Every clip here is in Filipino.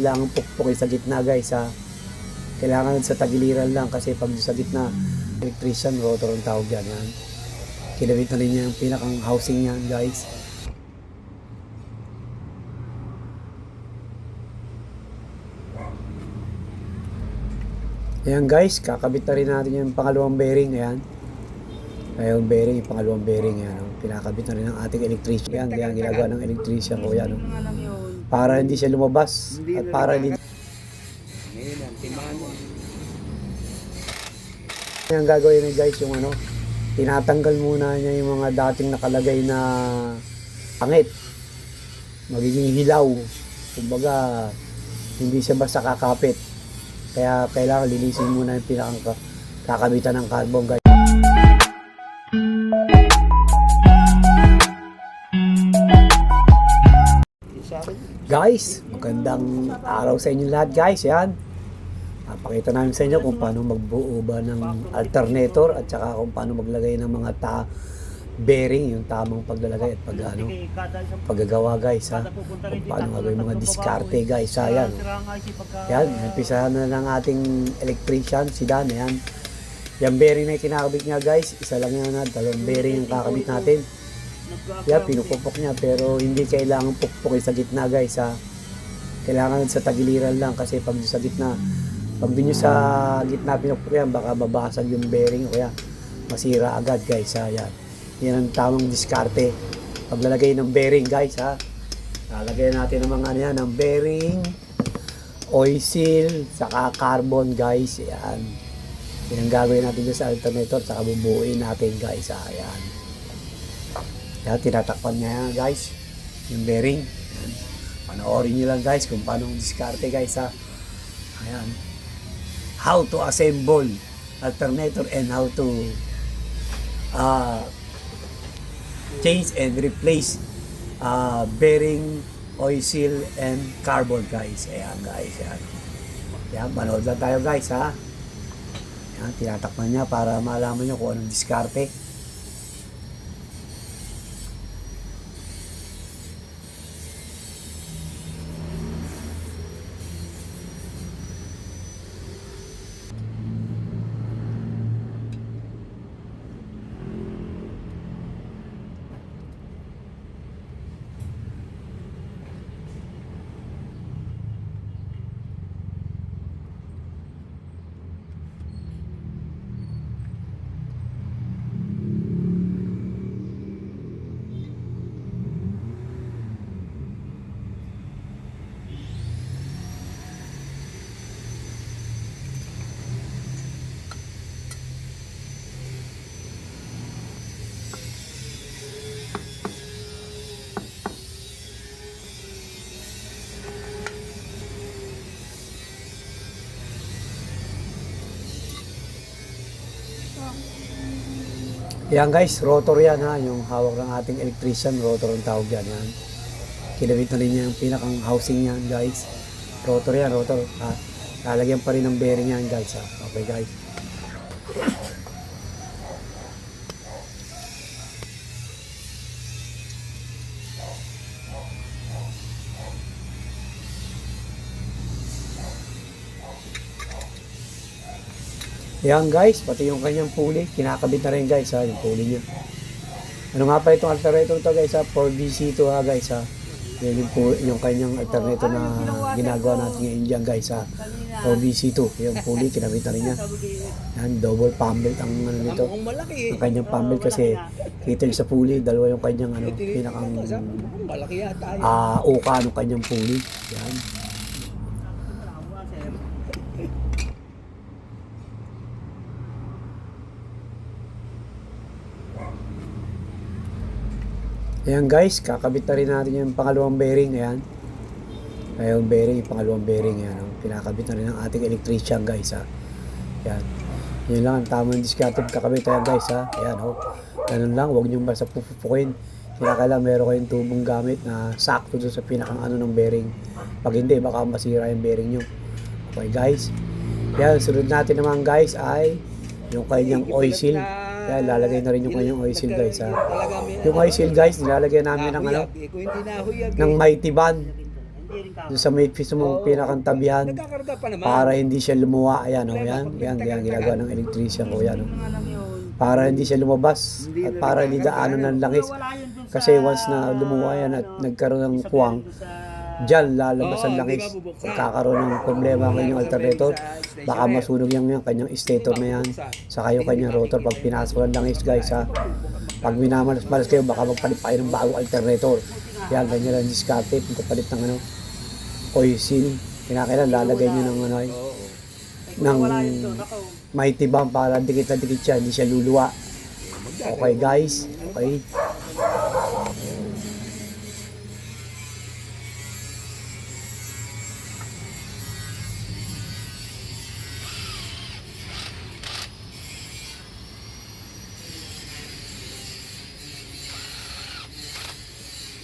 Kailangan pukpukin sa gitna guys ha. Kailangan sa tagiliran lang kasi pag sa gitna, electrician, rotor ang tawag yan. Yan. Kinabit na rin niya yung pinakang housing yan guys. Ayan guys, kakabit na rin natin yung pangalawang bearing. Ayan. Ayun bearing, yung pangalawang bearing. Ayan. Pinakabit na rin ng ating electrician. Yan, ginagawa ng electrician ko yan. Para hindi siya lumabas at para hindi ang gagawin niya guys yung tinatanggal muna niya yung mga dating nakalagay na pangit, magiging hilaw, kumbaga hindi siya basta kakapit, kaya kailangan linisin muna yung pinakang kakabitan ng carbon guys. Guys, magandang araw sa inyo lahat guys. Yan, pakita namin sa inyo kung paano magbuo ba ng alternator at saka kung paano maglagay ng mga bearing, yung tamang paglalagay at paggagawa guys ha. Kung paano gagawin mga diskarte guys ha. Yan, yan, umpisahan na ng ating electrician si Dan. Yan, yung bearing na kinakabit niya guys, isa lang yan, dalawang bearing yung kakabit natin. Yeah, pinupukpok niya pero hindi kailangan pukpukin sa gitna guys ha. Kailangan sa tagiliran lang kasi pag sa gitna, pag doon sa gitna pinupukpok yan, baka mabasag yung bearing o kaya masira agad guys ha. Yan, yan ang tamang diskarte paglalagay ng bearing guys ha. Lalagay natin ng mga ng bearing, oil seal, saka carbon guys. Yan, yan ang gagawin natin sa alternator, saka bubuuin natin guys ha. Yan, yan, tinatakpan niya yan guys yung bearing. Yan, panoorin nyo lang guys kung paano diskarte guys ha. Ayan, how to assemble alternator and how to change and replace bearing, oil seal and carbon guys. Ayan guys, yan, yan, manood lang tayo guys ha. Yan, tinatakpan niya para malaman nyo kung anong diskarte. Yan guys, rotor yan ha, yung hawak ng ating electrician, rotor ang tawag yan. Yan, kinabit na rin niya yung pinakang housing yan guys. Rotor yan, rotor ha. Lalagyan pa rin ng bearing yan guys ha. Okay guys. Yan guys, pati yung kanyang pulley, kinakabit na rin guys ha, yung pulley niya. Ano nga pa itong alternator to guys ha, 4BC2 ha guys ha. Yan yung kanyang alternator na ginagawa natin ngayon dyan guys ha, 4BC2. Yung pulley, kinabit na rin niya. Yan, double pump belt ang nito. Ang kanyang pump belt kasi kita sa pulley, dalawa yung kanyang pinakang uka ng kanyang pulley. Yan. Ayan guys, kakabit na rin natin yung pangalawang bearing. Ayan, ayun bearing, yung pangalawang bearing. Ayan, pinakabit na rin ng ating electrician guys ha. Ayan, yun lang ang tamang diskarte kakabit. Ayan guys ha. Ayan ganun lang, huwag nyo basta pupupukin. Kinakailangan meron kayong tubong gamit na sakto doon sa pinakang ng bearing. Pag hindi, baka masira yung bearing nyo. Okay guys, ayan, sunod natin naman guys ay yung kanyang oil seal. Yan, lalagay na rin yung kanyang oil seal guys ha. Yung oil seal guys, nilalagay namin ng ng Mighty Band. doon sa may mismong pinakantabihan Nagkakarga pa naman. para hindi siya lumuwa. Ayan, yan ginagawa ng electrician ko. Yan, oh. Para hindi siya lumabas at para hindi daanan ng langis. Kasi once na lumuwa yan at nagkaroon ng puwang, diyan lalabas ang langis. Magkakaroon ng problema ang kanyang alternator. Baka masunog yung kanyang stator na yan. Saka yung kanyang rotor pag pinasok ng langis, guys, ha. Pag minamalas-malas kayo, baka magpalit pa kayo ng bagong alternator. Yan, ganyan lang diskarte. Pagpalit ng oil seal. Kinakailan, lalagay nyo ng ng mighty bomb para dikit na dikit siya, hindi siya luluwa. Okay, guys. Okay.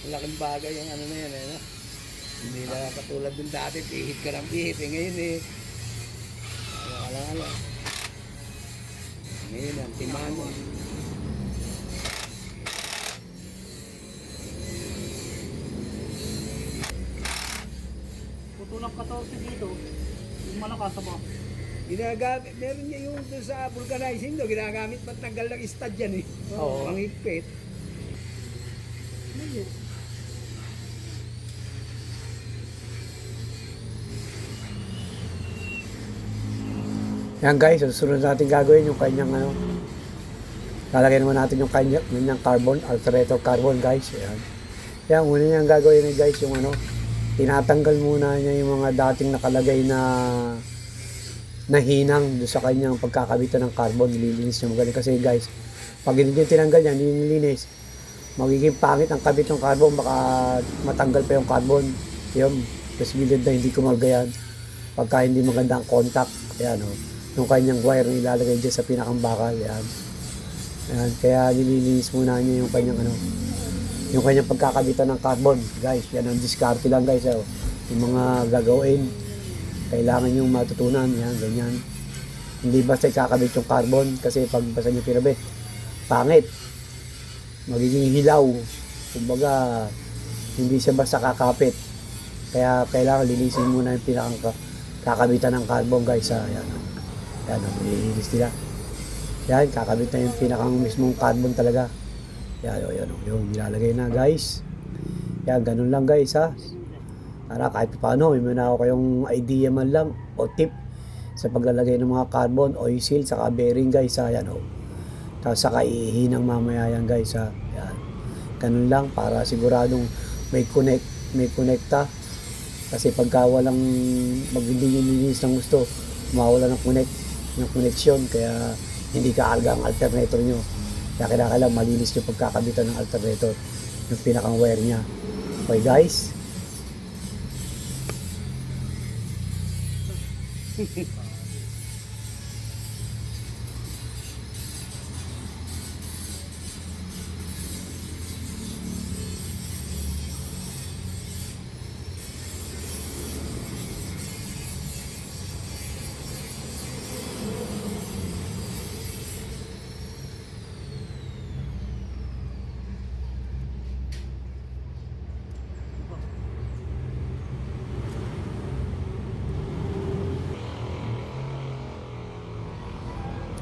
Malaking bagay yung ano na yan, eh, no? Hindi na katulad dun dati, pihit ka ng pihit. Eh, ngayon eh, ano. Ngayon, ang timano. Putulang 14 dito, yung malakas ba? Ginagamit, meron niya yung doon sa vulcanizing do, ginagamit pantanggal ng stud yan eh. Oo. Pangipit. Yan, guys, susunod natin gagawin yung kanyang lalagay naman natin yung kanyang carbon, alternator carbon, guys. Yan. Yan, una niyang gagawin na, guys, yung tinatanggal muna niya yung mga dating nakalagay na hinang doon sa kanyang pagkakabitan ng carbon. Nililinis niya magaling kasi, guys, pag hindi niya tinanggal yan, hindi nilinis, magiging pangit ang kabit ng carbon, baka matanggal pa yung carbon. Yun, posibilidad na hindi kumagayan pagka hindi maganda ang contact. Yan, yung kanyang wire na ilalagay dyan sa pinakambakal. Yan. Yan. Kaya nililinis muna niya yung kanyang yung kanyang pagkakabitan ng carbon. Guys, yan ang diskarte lang, guys. Yung mga gagawin, kailangan yung matutunan. Yan, ganyan. Hindi basta kakabit yung carbon kasi pag basta nyo pinabit, pangit. Magiging hilaw. Kumbaga, hindi siya basta kakapit. Kaya kailangan linisin muna yung pinakakabitan ng carbon, guys. Yan. Yan, nilinis nila. Yan, kakabit na yung pinakang mismong carbon talaga. Yan, yung nilalagay na, guys. Yan, ganun lang, guys, ha. Para kahit paano, may na ako kayong idea man lang o tip sa paglalagay ng mga carbon, oil seal, saka bearing, guys, ha. Yan, Tapos saka ihinang mamaya yan, guys, ha. Yan. Ganun lang, para siguradong may connecta. Kasi pagka walang maglilinis ng gusto, mawala ng connection, kaya hindi kaarga ang alternator nyo. Kaya kailangan malinis yung pagkakabitan ng alternator, yung pinakang wire niya. Okay, guys?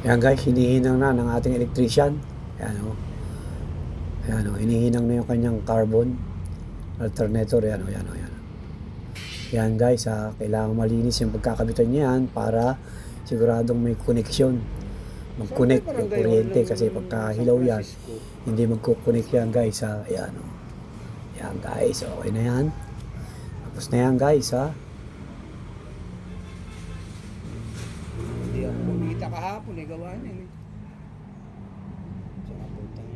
Yan, guys, hinihinang na ng ating electrician. Yan, Yan, hinihinang na yung kanyang carbon alternator. Yan, yan. Yan, guys, kailangan malinis yung pagkakabitan niya yan para siguradong may connection. Mag-connect yung kuryente kasi pagka hilaw yan, hindi magkukonek yan, guys, Yan, Yan, guys, okay na yan. Tapos na yan, guys, Hindi ako kumita kahapon, gawa niya. Saka putang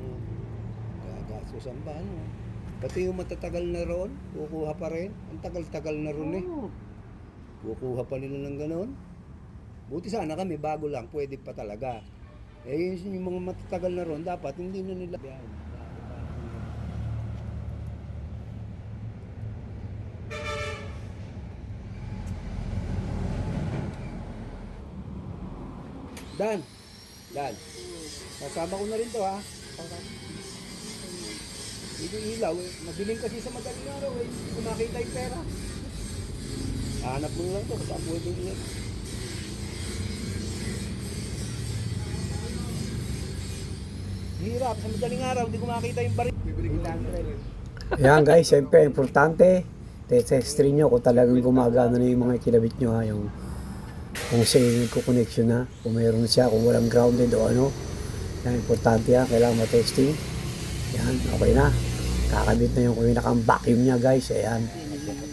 gagasusan pa, Pati yung matatagal na roon, kukuha pa rin. Ang tagal-tagal na roon Kukuha pa nila ng ganon. Buti sana kami, bago lang, pwede pa talaga. Yung mga matatagal na roon, dapat hindi na nila. Dan, kasama ko na rin to, Hindi ilaw, madilim kasi sa madaling araw, hindi ko makita yung pera. Hanap mo lang to, saan pwede nyo. Hirap, sa madaling araw, hindi ko makita yung baril. Bibili kita ang baril. Ayan guys, siyempre importante, test nyo kung talagang gumagana na yung mga kinabit nyo ha, yung kung sa ko connection na, kung mayroon siya, kung walang grounded o ano. Yan, importante ha, kailangan matesting. Yan, okay na. Kakabit na yung pinaka-vacuum niya guys, ayan.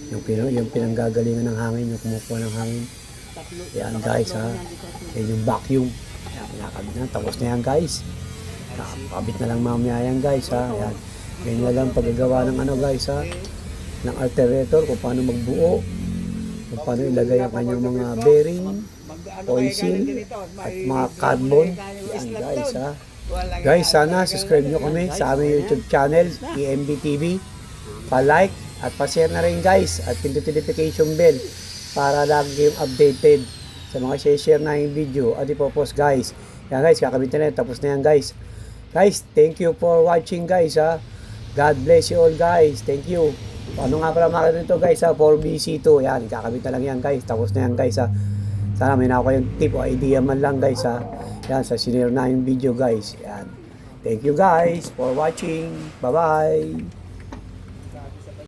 Yung pinanggagalingan ng hangin, yung kumukuha ng hangin. Ayan guys ha, yan yung vacuum. Ayan, pinakabit na, tapos na yan guys. Nakakabit na lang mamaya yan guys ha, ayan. Ganyan na lang paggagawa ng ano guys ha, ng alternator, kung paano magbuo, kung paano ilagay ang kanyang mga bearing, oil seal, at mga carbon. Yan guys ha. Guys, sana subscribe nyo kami sa aming YouTube channel, EMB TV. Pa-like at pa-share na rin guys, at pindutin notification bell para lagi kayong updated sa mga share na yung video at ipopost guys. Yan guys, kakabitin na yan, tapos na yan guys. Guys, thank you for watching guys ha. God bless you all guys. Thank you. Ano nga pala makita nito guys ha, 4BC2. Yan, kakabit na lang yan guys. Tapos na yan guys ha. Sana may nakuha kayong tip o idea man lang guys ha. Yan, sa sinare na yung video guys. Yan. Thank you guys for watching. Bye bye.